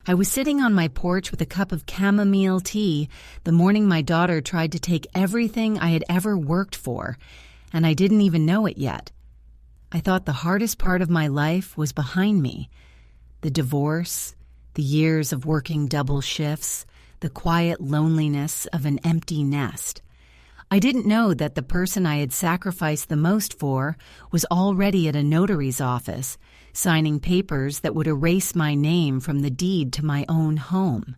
I was sitting on my porch with a cup of chamomile tea the morning my daughter tried to take everything I had ever worked for, and I didn't even know it yet. I thought the hardest part of my life was behind me. The divorce, the years of working double shifts, the quiet loneliness of an empty nest. I didn't know that the person I had sacrificed the most for was already at a notary's office, signing papers that would erase my name from the deed to my own home.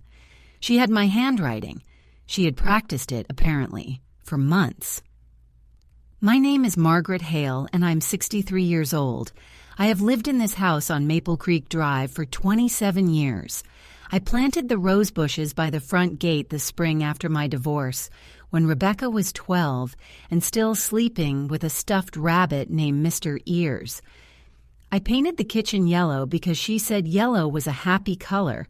She had my handwriting. She had practiced it, apparently, for months. My name is Margaret Hale, and I'm 63 years old. I have lived in this house on Maple Creek Drive for 27 years. I planted the rose bushes by the front gate the spring after my divorce, when Rebecca was 12 and still sleeping with a stuffed rabbit named Mr. Ears. I painted the kitchen yellow because she said yellow was a happy color.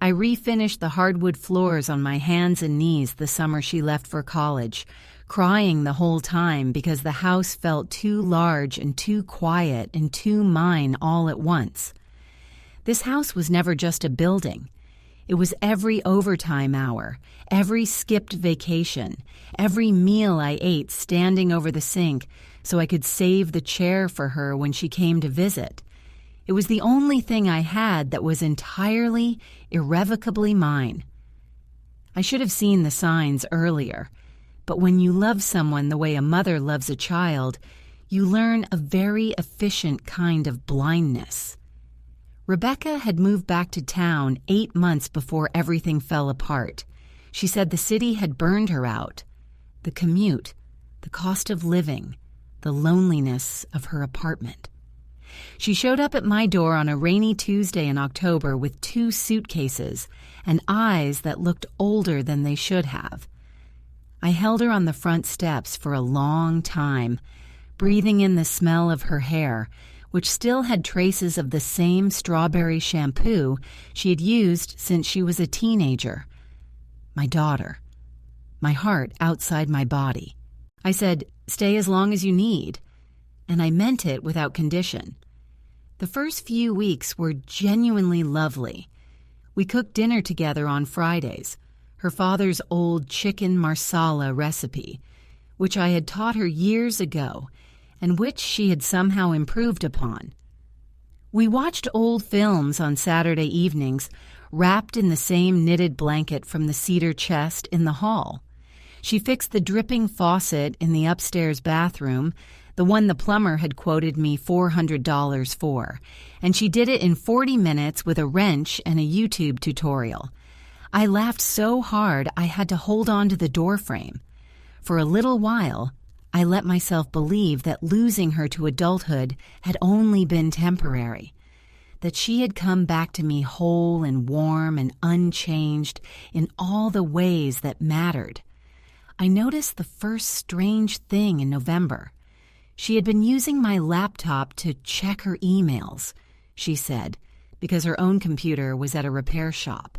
I refinished the hardwood floors on my hands and knees the summer she left for college, crying the whole time because the house felt too large and too quiet and too mine all at once. This house was never just a building. It was every overtime hour, every skipped vacation, every meal I ate standing over the sink so I could save the chair for her when she came to visit. It was the only thing I had that was entirely, irrevocably mine. I should have seen the signs earlier, but when you love someone the way a mother loves a child, you learn a very efficient kind of blindness. Rebecca had moved back to town 8 months before everything fell apart. She said the city had burned her out. The commute, the cost of living, the loneliness of her apartment. She showed up at my door on a rainy Tuesday in October with 2 suitcases and eyes that looked older than they should have. I held her on the front steps for a long time, breathing in the smell of her hair, which still had traces of the same strawberry shampoo she had used since she was a teenager. My daughter. My heart outside my body. I said, "Stay as long as you need," and I meant it without condition. The first few weeks were genuinely lovely. We cooked dinner together on Fridays, her father's old chicken marsala recipe, which I had taught her years ago, and which she had somehow improved upon. We watched old films on Saturday evenings, wrapped in the same knitted blanket from the cedar chest in the hall. She fixed the dripping faucet in the upstairs bathroom, the one the plumber had quoted me $400 for, and she did it in 40 minutes with a wrench and a YouTube tutorial. I laughed so hard I had to hold on to the doorframe. For a little while, I let myself believe that losing her to adulthood had only been temporary, that she had come back to me whole and warm and unchanged in all the ways that mattered. I noticed the first strange thing in November. She had been using my laptop to check her emails, she said, because her own computer was at a repair shop.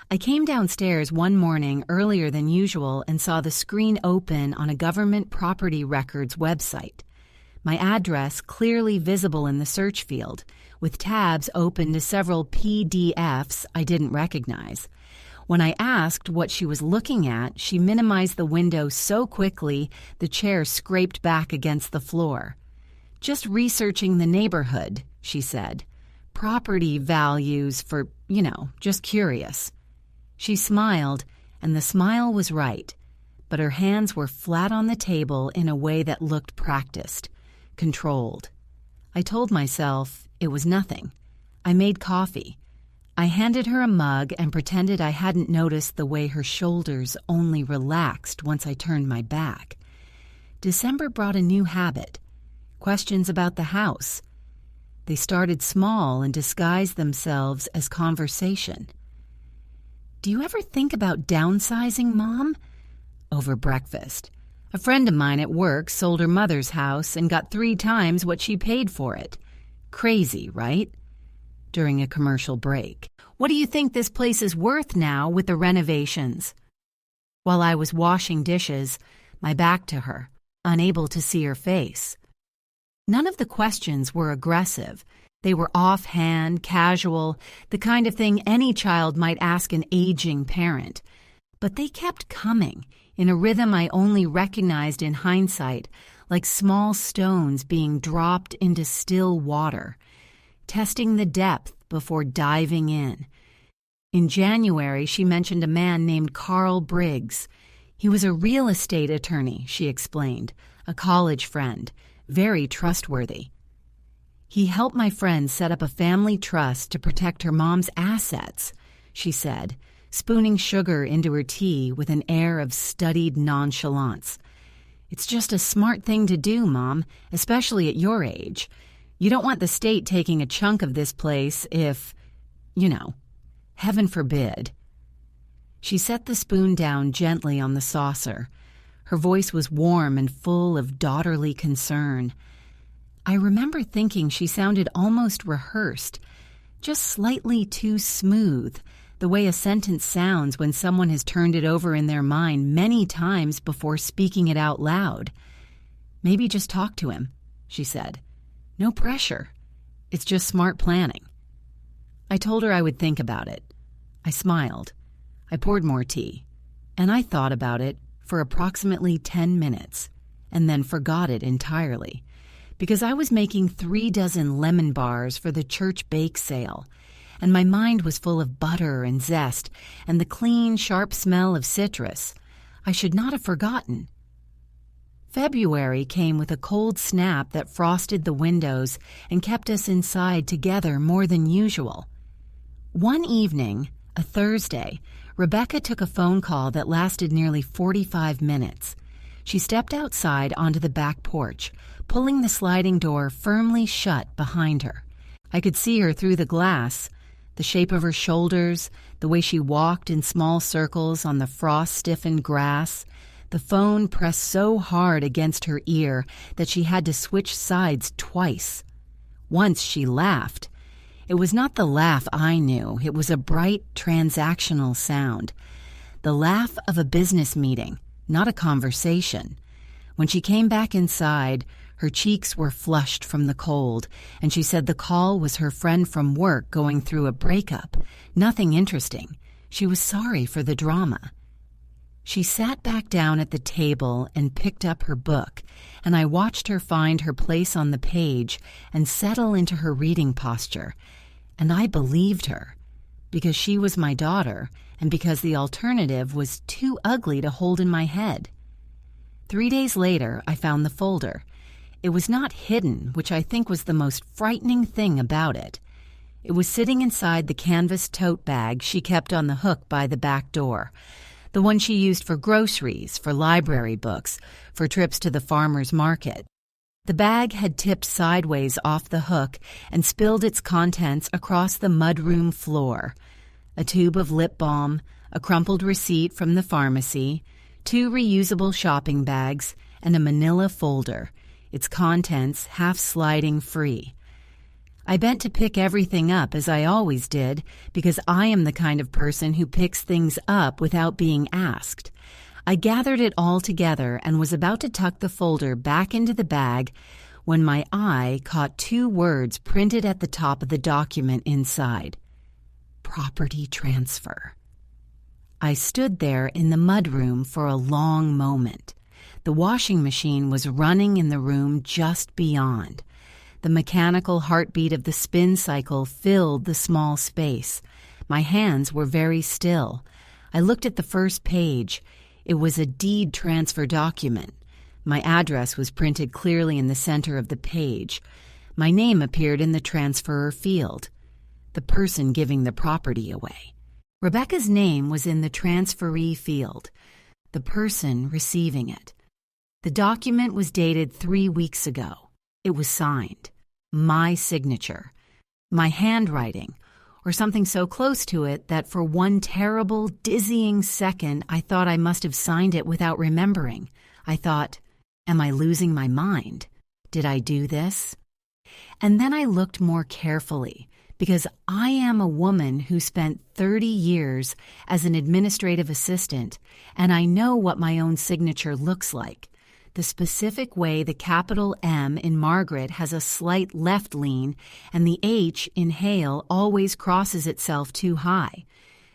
I came downstairs one morning earlier than usual and saw the screen open on a government property records website. My address clearly visible in the search field, with tabs open to several PDFs I didn't recognize. When I asked what she was looking at, she minimized the window so quickly the chair scraped back against the floor. "Just researching the neighborhood," she said. "Property values for, just curious." She smiled, and the smile was right, but her hands were flat on the table in a way that looked practiced, controlled. I told myself it was nothing. I made coffee. I handed her a mug and pretended I hadn't noticed the way her shoulders only relaxed once I turned my back. December brought a new habit, questions about the house. They started small and disguised themselves as conversation. "Do you ever think about downsizing, Mom?" Over breakfast. "A friend of mine at work sold her mother's house and got 3 times what she paid for it. Crazy, right?" During a commercial break. "What do you think this place is worth now with the renovations?" While I was washing dishes, my back to her, unable to see her face. None of the questions were aggressive. They were offhand, casual, the kind of thing any child might ask an aging parent. But they kept coming, in a rhythm I only recognized in hindsight, like small stones being dropped into still water, testing the depth before diving in. In January, she mentioned a man named Carl Briggs. He was a real estate attorney, she explained, a college friend, very trustworthy. He helped my friend set up a family trust to protect her mom's assets, she said, spooning sugar into her tea with an air of studied nonchalance. It's just a smart thing to do, Mom, especially at your age. You don't want the state taking a chunk of this place if, heaven forbid. She set the spoon down gently on the saucer. Her voice was warm and full of daughterly concern. I remember thinking she sounded almost rehearsed, just slightly too smooth, the way a sentence sounds when someone has turned it over in their mind many times before speaking it out loud. Maybe just talk to him, she said. No pressure. It's just smart planning. I told her I would think about it. I smiled. I poured more tea, and I thought about it for approximately 10 minutes, and then forgot it entirely, because I was making 36 lemon bars for the church bake sale, and my mind was full of butter and zest and the clean, sharp smell of citrus. I should not have forgotten. February came with a cold snap that frosted the windows and kept us inside together more than usual. One evening, a Thursday, Rebecca took a phone call that lasted nearly 45 minutes. She stepped outside onto the back porch, pulling the sliding door firmly shut behind her. I could see her through the glass, the shape of her shoulders, the way she walked in small circles on the frost-stiffened grass. The phone pressed so hard against her ear that she had to switch sides twice. Once she laughed. It was not the laugh I knew. It was a bright, transactional sound. The laugh of a business meeting, not a conversation. When she came back inside, her cheeks were flushed from the cold, and she said the call was her friend from work going through a breakup. Nothing interesting. She was sorry for the drama. She sat back down at the table and picked up her book, and I watched her find her place on the page and settle into her reading posture. And I believed her, because she was my daughter, and because the alternative was too ugly to hold in my head. 3 days later, I found the folder. It was not hidden, which I think was the most frightening thing about it. It was sitting inside the canvas tote bag she kept on the hook by the back door, the one she used for groceries, for library books, for trips to the farmer's market. The bag had tipped sideways off the hook and spilled its contents across the mudroom floor. A tube of lip balm, a crumpled receipt from the pharmacy, 2 reusable shopping bags, and a manila folder, its contents half sliding free. I bent to pick everything up as I always did, because I am the kind of person who picks things up without being asked. I gathered it all together and was about to tuck the folder back into the bag when my eye caught 2 words printed at the top of the document inside. Property transfer. I stood there in the mudroom for a long moment. The washing machine was running in the room just beyond. The mechanical heartbeat of the spin cycle filled the small space. My hands were very still. I looked at the first page. It was a deed transfer document. My address was printed clearly in the center of the page. My name appeared in the transferor field. The person giving the property away. Rebecca's name was in the transferee field. The person receiving it. The document was dated 3 weeks ago. It was signed. My signature. My handwriting. Or something so close to it that for one terrible, dizzying second I thought I must have signed it without remembering. I thought, am I losing my mind? Did I do this? And then I looked more carefully, because I am a woman who spent 30 years as an administrative assistant, and I know what my own signature looks like. the specific way the capital M in Margaret has a slight left lean and the H in Hale always crosses itself too high.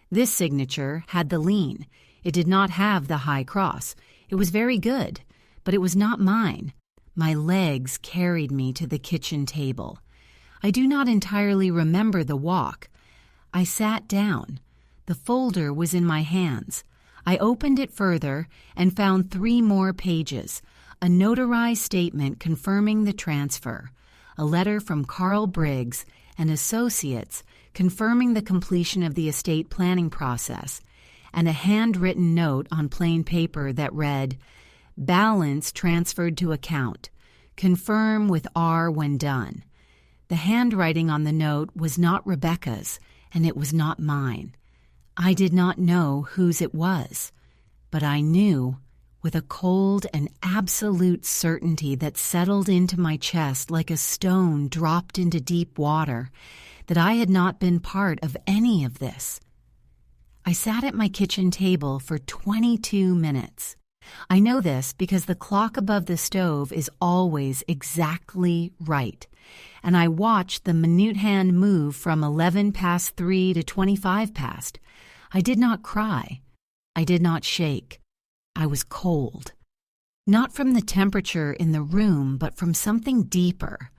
This signature had the lean. It did not have the high cross. It was very good, but it was not mine. My legs carried me to the kitchen table. I do not entirely remember the walk. I sat down. The folder was in my hands. I opened it further and found 3 more pages, a notarized statement confirming the transfer, a letter from Carl Briggs and Associates confirming the completion of the estate planning process, and a handwritten note on plain paper that read, "Balance transferred to account. Confirm with R when done." The handwriting on the note was not Rebecca's, and it was not mine. I did not know whose it was, but I knew, with a cold and absolute certainty that settled into my chest like a stone dropped into deep water, that I had not been part of any of this. I sat at my kitchen table for 22 minutes. I know this because the clock above the stove is always exactly right, and I watched the minute hand move from 11 past 3 to 25 past. I did not cry. I did not shake. I was cold. Not from the temperature in the room, but from something deeper,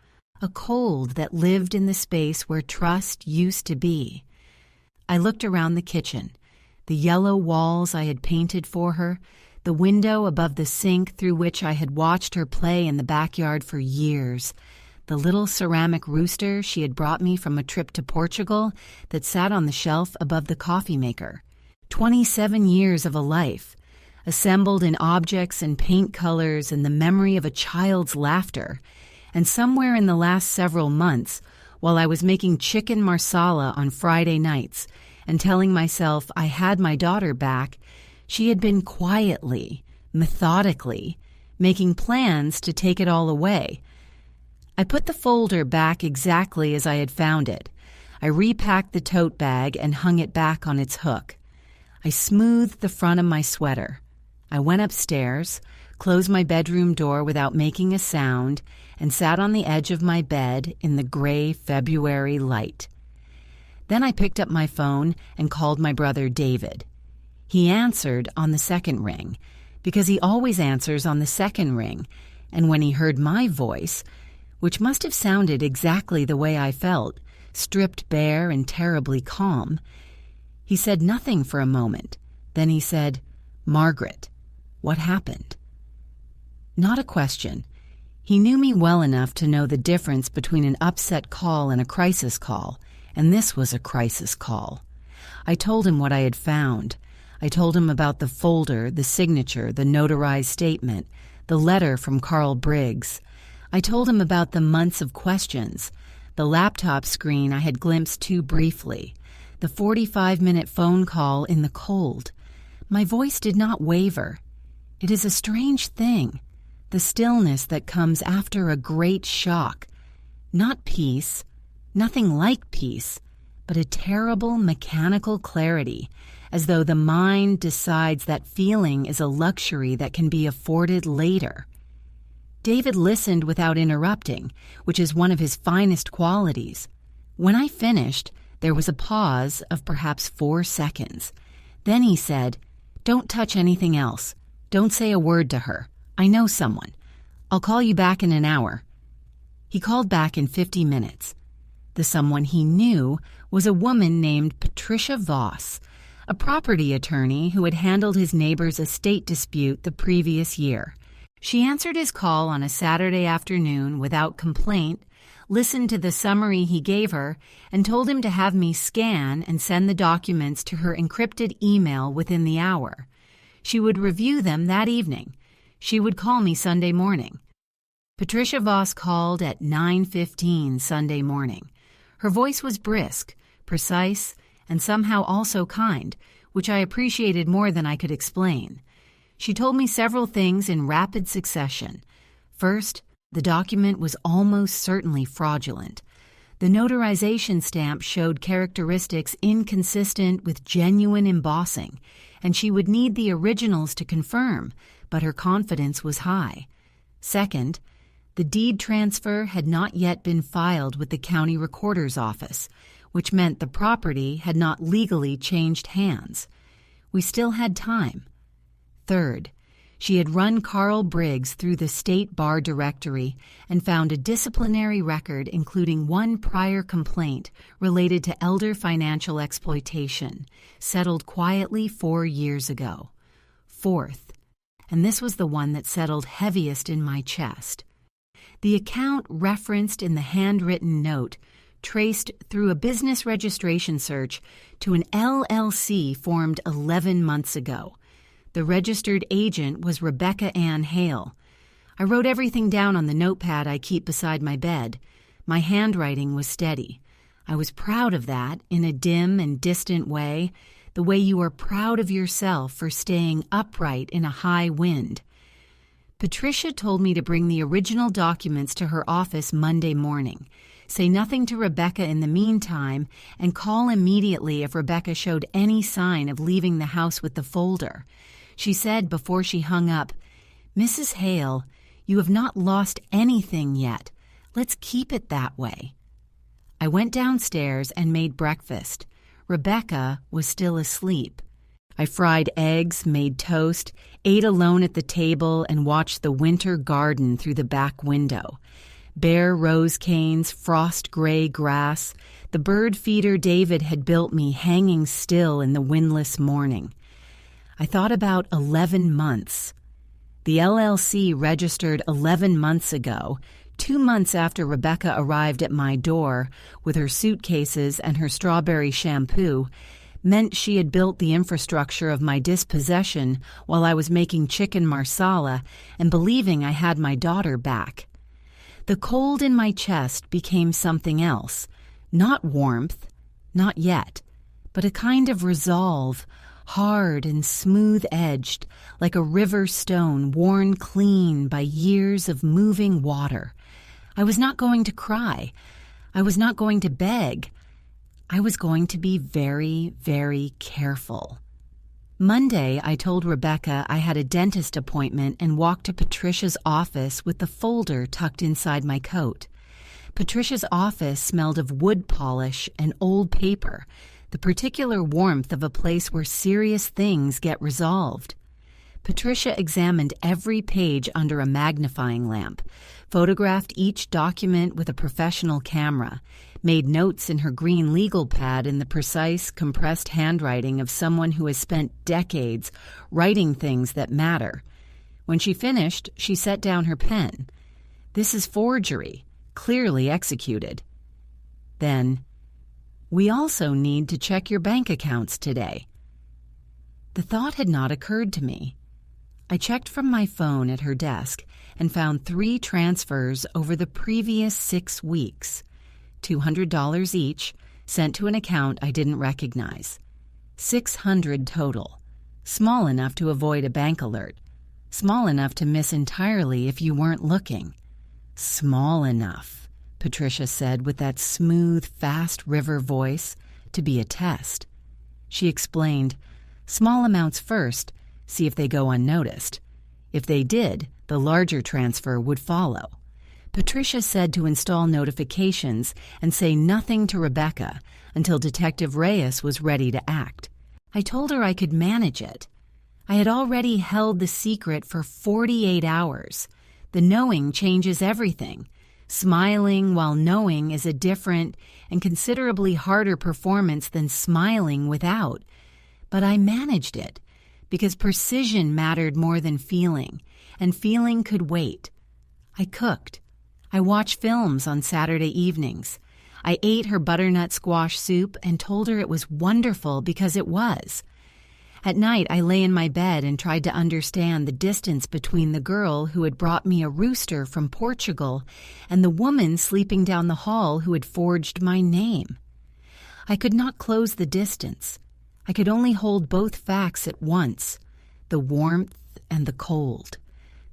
a cold that lived in the space where trust used to be. I looked around the kitchen, the yellow walls I had painted for her, the window above the sink through which I had watched her play in the backyard for years, the little ceramic rooster she had brought me from a trip to Portugal that sat on the shelf above the coffee maker. 27 years of a life, assembled in objects and paint colors and the memory of a child's laughter. And somewhere in the last several months, while I was making chicken marsala on Friday nights and telling myself I had my daughter back, she had been quietly, methodically, making plans to take it all away. I put the folder back exactly as I had found it. I repacked the tote bag and hung it back on its hook. I smoothed the front of my sweater. I went upstairs, closed my bedroom door without making a sound, and sat on the edge of my bed in the gray February light. Then I picked up my phone and called my brother David. He answered on the second ring, because he always answers on the second ring, and when he heard my voice, which must have sounded exactly the way I felt, stripped bare and terribly calm, he said nothing for a moment. Then he said, "Margaret, what happened?" Not a question. He knew me well enough to know the difference between an upset call and a crisis call, and this was a crisis call. I told him what I had found. I told him about the folder, the signature, the notarized statement, the letter from Carl Briggs. I told him about the months of questions, the laptop screen I had glimpsed too briefly, the 45-minute phone call in the cold. My voice did not waver. It is a strange thing, the stillness that comes after a great shock. Not peace, nothing like peace, but a terrible mechanical clarity, as though the mind decides that feeling is a luxury that can be afforded later. David listened without interrupting, which is one of his finest qualities. When I finished, there was a pause of perhaps 4 seconds. Then he said, "Don't touch anything else. Don't say a word to her. I know someone. I'll call you back in an hour." He called back in 50 minutes. The someone he knew was a woman named Patricia Voss, a property attorney who had handled his neighbor's estate dispute the previous year. She answered his call on a Saturday afternoon without complaint, listened to the summary he gave her, and told him to have me scan and send the documents to her encrypted email within the hour. She would review them that evening. She would call me Sunday morning. Patricia Voss called at 9:15 Sunday morning. Her voice was brisk, precise, and somehow also kind, which I appreciated more than I could explain. She told me several things in rapid succession. First, the document was almost certainly fraudulent. The notarization stamp showed characteristics inconsistent with genuine embossing, and she would need the originals to confirm, but her confidence was high. Second, the deed transfer had not yet been filed with the county recorder's office, which meant the property had not legally changed hands. We still had time. Third, she had run Carl Briggs through the state bar directory and found a disciplinary record including one prior complaint related to elder financial exploitation, settled quietly 4 years ago. Fourth, and this was the one that settled heaviest in my chest, the account referenced in the handwritten note traced through a business registration search to an LLC formed 11 months ago. The registered agent was Rebecca Ann Hale. I wrote everything down on the notepad I keep beside my bed. My handwriting was steady. I was proud of that in a dim and distant way, the way you are proud of yourself for staying upright in a high wind. Patricia told me to bring the original documents to her office Monday morning. Say nothing to Rebecca in the meantime, and call immediately if Rebecca showed any sign of leaving the house with the folder. She said before she hung up, "Mrs. Hale, you have not lost anything yet. Let's keep it that way." I went downstairs and made breakfast. Rebecca was still asleep. I fried eggs, made toast, ate alone at the table, and watched the winter garden through the back window. Bare rose canes, frost-gray grass, the bird feeder David had built me hanging still in the windless morning. I thought about 11 months. The LLC registered 11 months ago, 2 months after Rebecca arrived at my door with her suitcases and her strawberry shampoo, meant she had built the infrastructure of my dispossession while I was making chicken marsala and believing I had my daughter back. The cold in my chest became something else, not warmth, not yet, but a kind of resolve, hard and smooth-edged, like a river stone worn clean by years of moving water. I was not going to cry. I was not going to beg. I was going to be very, very careful. Monday, I told Rebecca I had a dentist appointment and walked to Patricia's office with the folder tucked inside my coat. Patricia's office smelled of wood polish and old paper, the particular warmth of a place where serious things get resolved. Patricia examined every page under a magnifying lamp, photographed each document with a professional camera, made notes in her green legal pad in the precise, compressed handwriting of someone who has spent decades writing things that matter. When she finished, she set down her pen. "This is forgery, clearly executed." Then, "We also need to check your bank accounts today." The thought had not occurred to me. I checked from my phone at her desk and found 3 transfers over the previous 6 weeks, $200 each, sent to an account I didn't recognize. 600 total, small enough to avoid a bank alert, small enough to miss entirely if you weren't looking. Small enough, Patricia said with that smooth, fast river voice, to be a test. She explained, "Small amounts first, see if they go unnoticed. If they did, the larger transfer would follow." Patricia said to install notifications and say nothing to Rebecca until Detective Reyes was ready to act. I told her I could manage it. I had already held the secret for 48 hours. The knowing changes everything. Smiling while knowing is a different and considerably harder performance than smiling without. But I managed it because precision mattered more than feeling, and feeling could wait. I cooked. I watched films on Saturday evenings. I ate her butternut squash soup and told her it was wonderful because it was. At night, I lay in my bed and tried to understand the distance between the girl who had brought me a rooster from Portugal and the woman sleeping down the hall who had forged my name. I could not close the distance. I could only hold both facts at once, the warmth and the cold,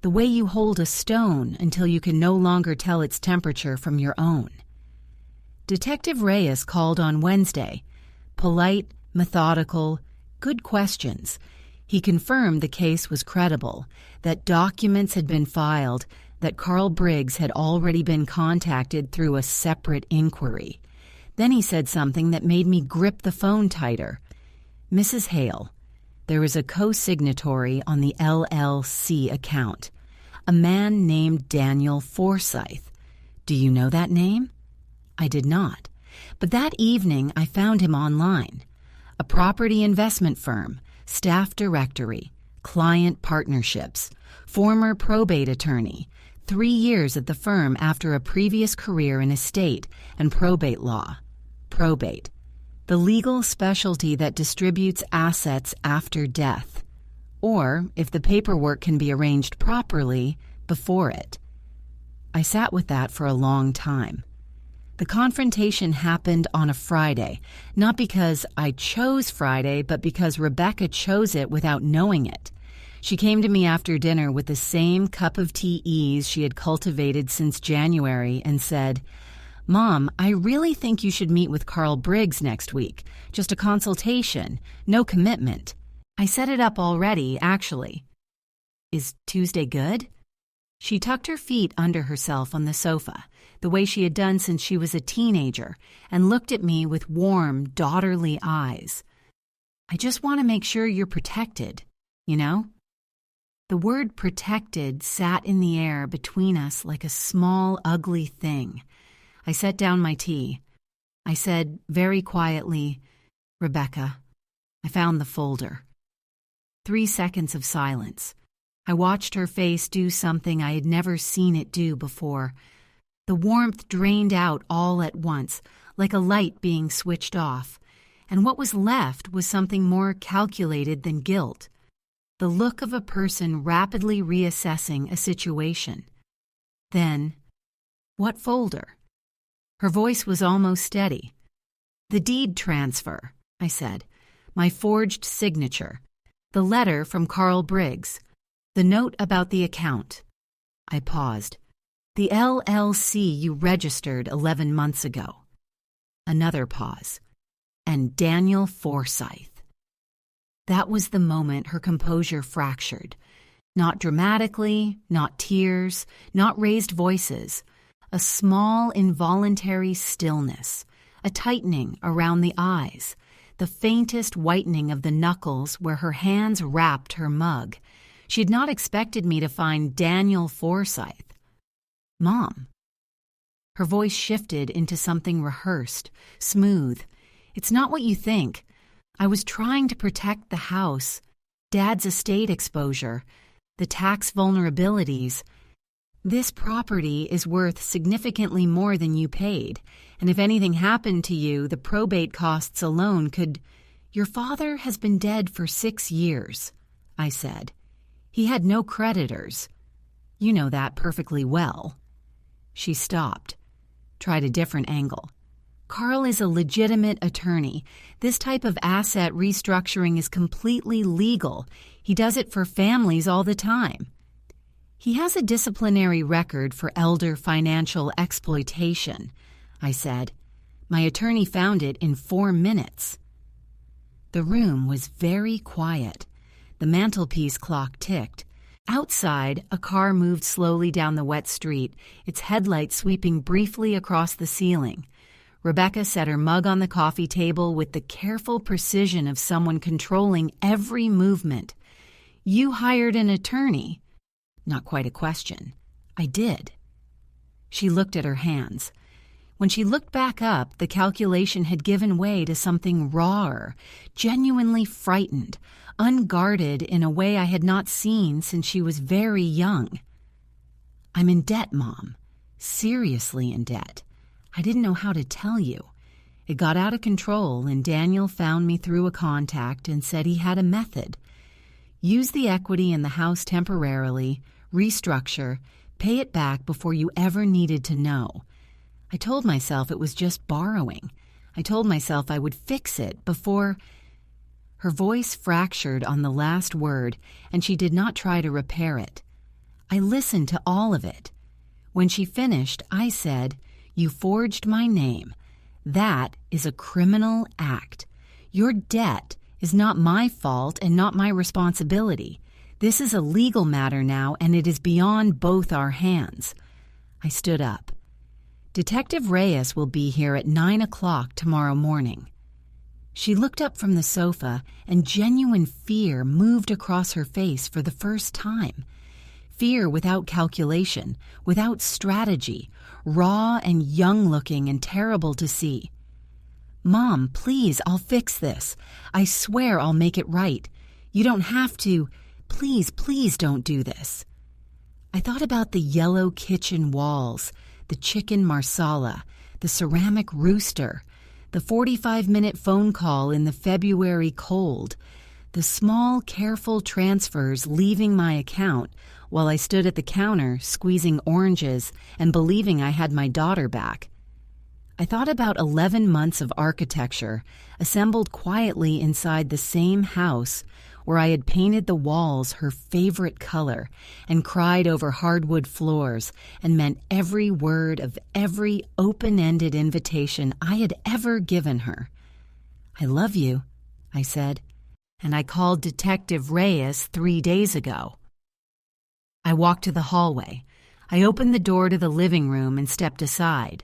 the way you hold a stone until you can no longer tell its temperature from your own. Detective Reyes called on Wednesday, polite, methodical, good questions. He confirmed the case was credible, that documents had been filed, that Carl Briggs had already been contacted through a separate inquiry. Then he said something that made me grip the phone tighter. "Mrs. Hale, there is a co-signatory on the LLC account, a man named Daniel Forsyth. Do you know that name?" I did not, but that evening I found him online. A property investment firm, staff directory, client partnerships, former probate attorney, 3 years at the firm after a previous career in estate and probate law. Probate, the legal specialty that distributes assets after death, or, if the paperwork can be arranged properly, before it. I sat with that for a long time. The confrontation happened on a Friday, not because I chose Friday, but because Rebecca chose it without knowing it. She came to me after dinner with the same cup of tea ease she had cultivated since January and said, "Mom, I really think you should meet with Carl Briggs next week. Just a consultation, no commitment. I set it up already, actually." "Is Tuesday good?" She tucked her feet under herself on the sofa, the way she had done since she was a teenager, and looked at me with warm, daughterly eyes. "I just want to make sure you're protected, you know?" The word protected sat in the air between us like a small, ugly thing. I set down my tea. I said very quietly, "Rebecca." I found the folder. 3 seconds of silence. I watched her face do something I had never seen it do before. The warmth drained out all at once, like a light being switched off, and what was left was something more calculated than guilt. The look of a person rapidly reassessing a situation. Then, "What folder?" Her voice was almost steady. "The deed transfer," I said. "My forged signature. The letter from Carl Briggs. The note about the account." I paused. "The LLC you registered 11 months ago." Another pause. "And Daniel Forsyth." That was the moment her composure fractured. Not dramatically, not tears, not raised voices. A small, involuntary stillness, a tightening around the eyes, the faintest whitening of the knuckles where her hands wrapped her mug. She had not expected me to find Daniel Forsyth. "Mom." Her voice shifted into something rehearsed, smooth. "It's not what you think. I was trying to protect the house, Dad's estate exposure, the tax vulnerabilities. This property is worth significantly more than you paid, and if anything happened to you, the probate costs alone could—" "Your father has been dead for 6 years," I said. "He had no creditors. You know that perfectly well." She stopped, tried a different angle. "Carl is a legitimate attorney. This type of asset restructuring is completely legal. He does it for families all the time. He has a disciplinary record for elder financial exploitation," I said. "My attorney found it in 4 minutes." The room was very quiet. The mantelpiece clock ticked. Outside, a car moved slowly down the wet street, its headlights sweeping briefly across the ceiling. Rebecca set her mug on the coffee table with the careful precision of someone controlling every movement. "You hired an attorney?" Not quite a question. I did. She looked at her hands. When she looked back up, the calculation had given way to something rawer, genuinely frightened, unguarded in a way I had not seen since she was very young. "I'm in debt, Mom. Seriously in debt. I didn't know how to tell you. It got out of control, and Daniel found me through a contact and said he had a method. Use the equity in the house temporarily, restructure, pay it back before you ever needed to know. I told myself it was just borrowing. I told myself I would fix it before—" Her voice fractured on the last word, and she did not try to repair it. I listened to all of it. When she finished, I said, "You forged my name. That is a criminal act. Your debt is not my fault and not my responsibility. This is a legal matter now, and it is beyond both our hands. I stood up. Detective Reyes will be here at 9 o'clock tomorrow morning. She looked up from the sofa, and genuine fear moved across her face for the first time. Fear without calculation, without strategy, raw and young-looking and terrible to see. "Mom, please, I'll fix this. I swear I'll make it right. You don't have to. Please, please don't do this." I thought about the yellow kitchen walls, the chicken marsala, the ceramic rooster, the 45-minute phone call in the February cold, the small, careful transfers leaving my account while I stood at the counter squeezing oranges and believing I had my daughter back. I thought about 11 months of architecture assembled quietly inside the same house where I had painted the walls her favorite color and cried over hardwood floors and meant every word of every open-ended invitation I had ever given her. "I love you," I said, "and I called Detective Reyes 3 days ago." I walked to the hallway. I opened the door to the living room and stepped aside.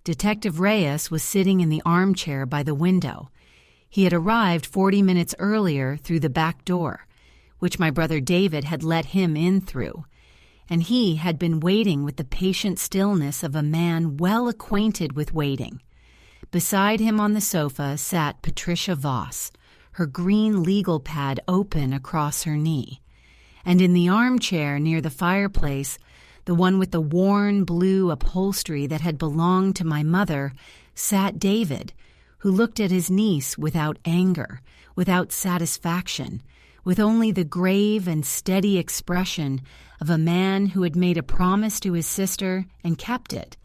Detective Reyes was sitting in the armchair by the window. He had arrived 40 minutes earlier through the back door, which my brother David had let him in through, and he had been waiting with the patient stillness of a man well acquainted with waiting. Beside him on the sofa sat Patricia Voss, her green legal pad open across her knee, and in the armchair near the fireplace, the one with the worn blue upholstery that had belonged to my mother, sat David, who looked at his niece without anger, without satisfaction, with only the grave and steady expression of a man who had made a promise to his sister and kept it.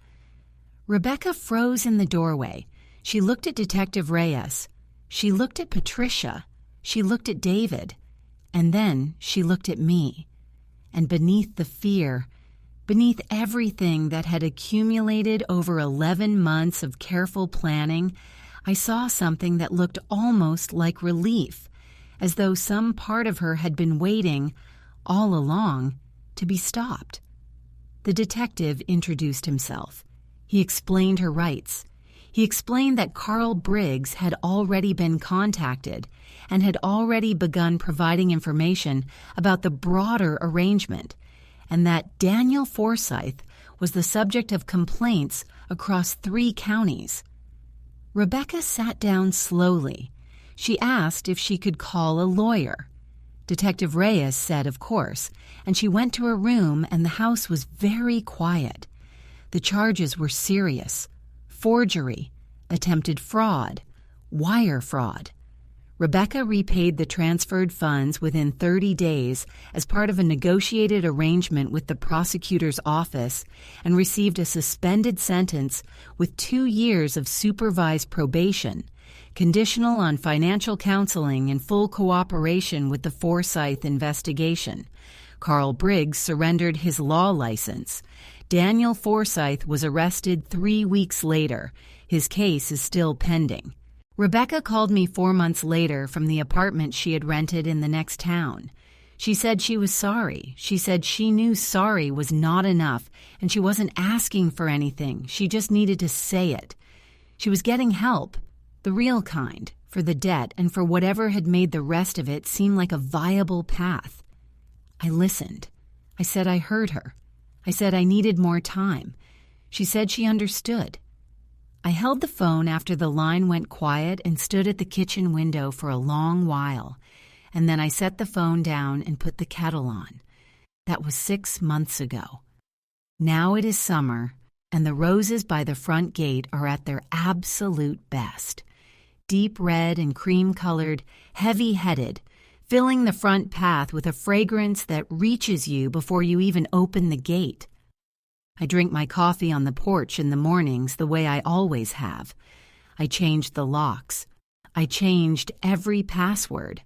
Rebecca froze in the doorway. She looked at Detective Reyes. She looked at Patricia. She looked at David. And then she looked at me. And beneath the fear, beneath everything that had accumulated over 11 months of careful planning, I saw something that looked almost like relief, as though some part of her had been waiting, all along, to be stopped. The detective introduced himself. He explained her rights. He explained that Carl Briggs had already been contacted and had already begun providing information about the broader arrangement, and that Daniel Forsyth was the subject of complaints across 3 counties. Rebecca sat down slowly. She asked if she could call a lawyer. Detective Reyes said, of course, and she went to her room, and the house was very quiet. The charges were serious: forgery, attempted fraud, wire fraud. Rebecca repaid the transferred funds within 30 days as part of a negotiated arrangement with the prosecutor's office and received a suspended sentence with 2 years of supervised probation, conditional on financial counseling and full cooperation with the Forsyth investigation. Carl Briggs surrendered his law license. Daniel Forsyth was arrested 3 weeks later. His case is still pending. Rebecca called me 4 months later from the apartment she had rented in the next town. She said she was sorry. She said she knew sorry was not enough, and she wasn't asking for anything. She just needed to say it. She was getting help, the real kind, for the debt and for whatever had made the rest of it seem like a viable path. I listened. I said I heard her. I said I needed more time. She said she understood. I held the phone after the line went quiet and stood at the kitchen window for a long while, and then I set the phone down and put the kettle on. That was 6 months ago. Now it is summer, and the roses by the front gate are at their absolute best. Deep red and cream-colored, heavy-headed, filling the front path with a fragrance that reaches you before you even open the gate. I drink my coffee on the porch in the mornings the way I always have. I changed the locks. I changed every password.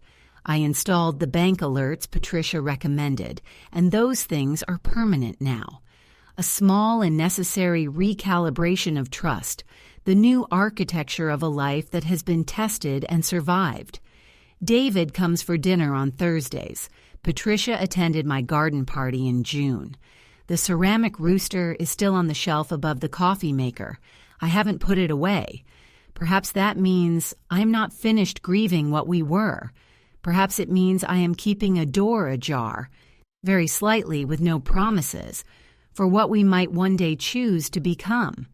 I installed the bank alerts Patricia recommended, and those things are permanent now. A small and necessary recalibration of trust, the new architecture of a life that has been tested and survived. David comes for dinner on Thursdays. Patricia attended my garden party in June. The ceramic rooster is still on the shelf above the coffee maker. I haven't put it away. Perhaps that means I'm not finished grieving what we were. Perhaps it means I am keeping a door ajar, very slightly with no promises, for what we might one day choose to become.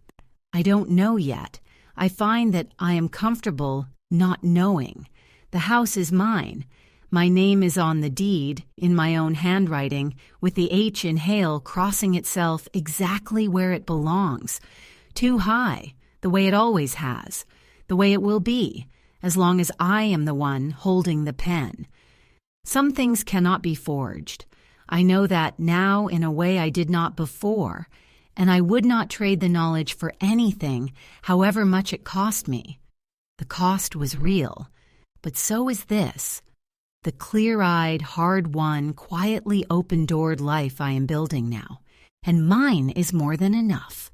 I don't know yet. I find that I am comfortable not knowing. The house is mine. My name is on the deed, in my own handwriting, with the H in Hale crossing itself exactly where it belongs. Too high, the way it always has, the way it will be, as long as I am the one holding the pen. Some things cannot be forged. I know that now in a way I did not before, and I would not trade the knowledge for anything, however much it cost me. The cost was real, but so is this, the clear-eyed, hard-won, quietly open-doored life I am building now, and mine is more than enough.